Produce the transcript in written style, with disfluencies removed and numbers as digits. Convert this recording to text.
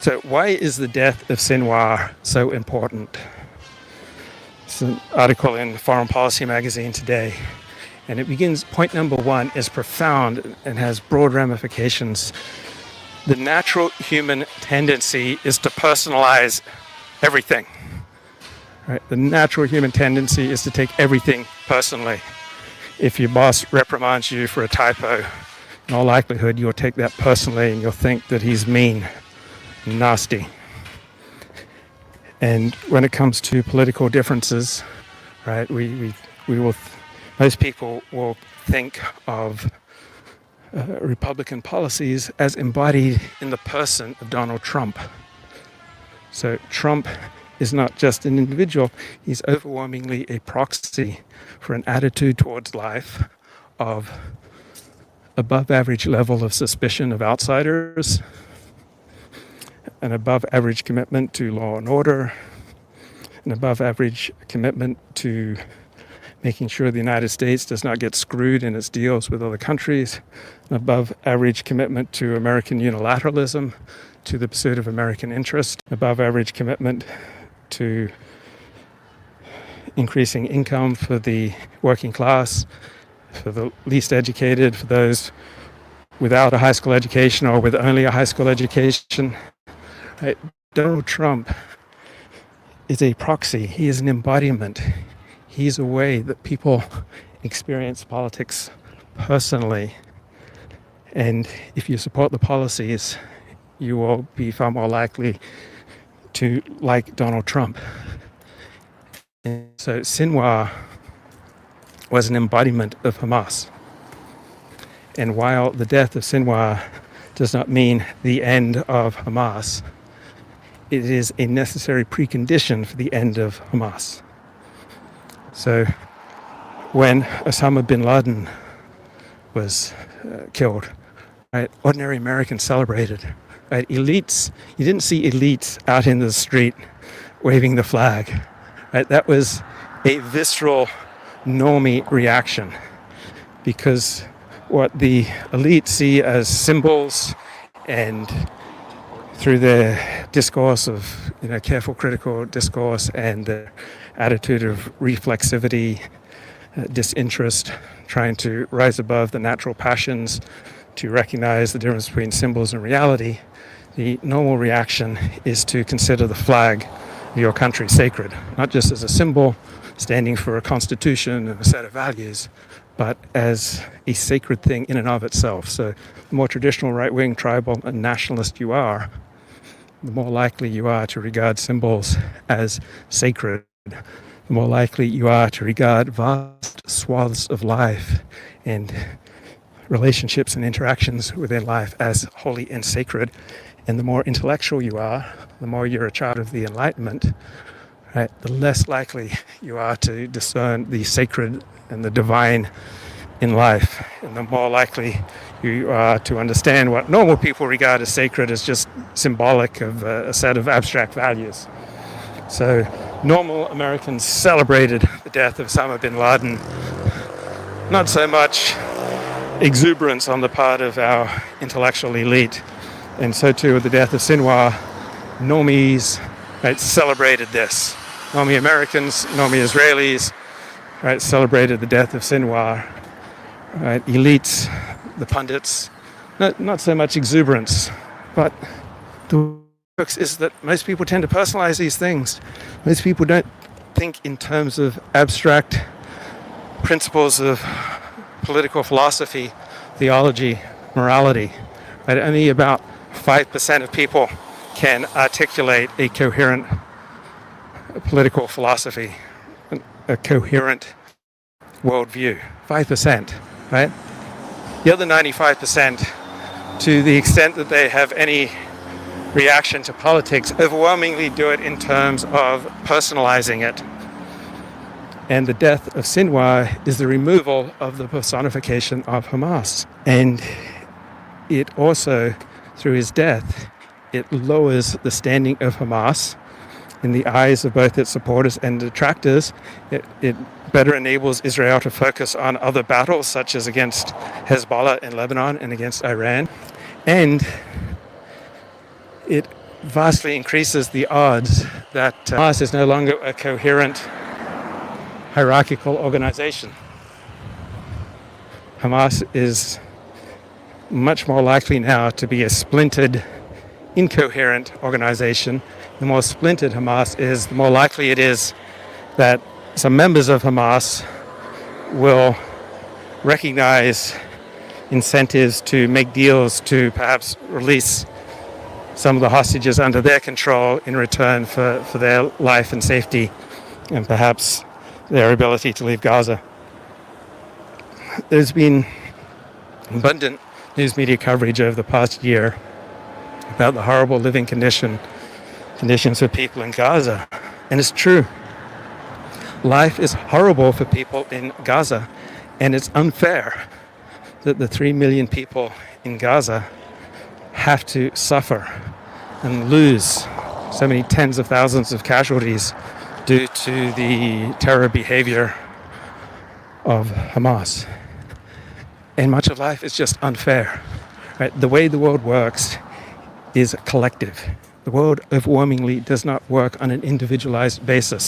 So why is the death of Sinwar so important? It's an article in Foreign Policy magazine today. And it begins, point number one is profound and has broad ramifications. The natural human tendency is to personalize everything. Right? The natural human tendency is to take everything personally. If your boss reprimands you for a typo, in all likelihood you'll take that personally and you'll think that he's mean, nasty. And when it comes to political differences, right, we will, most people will think of Republican policies as embodied in the person of Donald Trump. So Trump is not just an individual, he's overwhelmingly a proxy for an attitude towards life of above average level of suspicion of outsiders, an above average commitment to law and order, an above average commitment to making sure the United States does not get screwed in its deals with other countries, an above average commitment to American unilateralism, to the pursuit of American interest, above average commitment to increasing income for the working class, for the least educated, for those without a high school education or with only a high school education. Right? Donald Trump is a proxy. He is an embodiment. He's a way that people experience politics personally. And if you support the policies, you will be far more likely to like Donald Trump. And so Sinwar was an embodiment of Hamas. And while the death of Sinwar does not mean the end of Hamas, it is a necessary precondition for the end of Hamas. So when Osama bin Laden was killed, right, ordinary Americans celebrated. Right, elites, you didn't see elites out in the street waving the flag. Right, that was a visceral, normie reaction, because what the elites see as symbols, and through their discourse of, careful critical discourse and their attitude of reflexivity, disinterest, trying to rise above the natural passions to recognize the difference between symbols and reality, the normal reaction is to consider the flag of your country sacred, not just as a symbol standing for a constitution and a set of values, but as a sacred thing in and of itself. So the more traditional right-wing, tribal, and nationalist you are, the more likely you are to regard symbols as sacred, the more likely you are to regard vast swaths of life and relationships and interactions within life as holy and sacred. And the more intellectual you are, the more you're a child of the Enlightenment, right, the less likely you are to discern the sacred and the divine in life. And the more likely you are to understand what normal people regard as sacred as just symbolic of a set of abstract values. So normal Americans celebrated the death of Osama bin Laden. Not so much exuberance on the part of our intellectual elite. And so too with the death of Sinwar, normies, right, celebrated this. Normie Americans, normie Israelis, right, celebrated the death of Sinwar. Right, elites, the pundits, not so much exuberance, but the crux is that most people tend to personalize these things. Most people don't think in terms of abstract principles of political philosophy, theology, morality. Right? Only about 5% of people can articulate a coherent political philosophy, a coherent worldview. 5%, right? The other 95%, to the extent that they have any reaction to politics, overwhelmingly do it in terms of personalizing it. And the death of Sinwar is the removal of the personification of Hamas. And it also, through his death, it lowers the standing of Hamas in the eyes of both its supporters and detractors. It better enables Israel to focus on other battles, such as against Hezbollah in Lebanon and against Iran. And it vastly increases the odds that Hamas is no longer a coherent hierarchical organization. Hamas is much more likely now to be a splintered, incoherent organization. The more splintered Hamas is, the more likely it is that some members of Hamas will recognize incentives to make deals to perhaps release some of the hostages under their control in return for their life and safety, and perhaps their ability to leave Gaza. There's been abundant news media coverage over the past year about the horrible living conditions for people in Gaza. And it's true. Life is horrible for people in Gaza, and it's unfair that the 3 million people in Gaza have to suffer and lose so many tens of thousands of casualties due to the terror behavior of Hamas. And much of life is just unfair. Right? The way the world works is collective. The world overwhelmingly does not work on an individualized basis.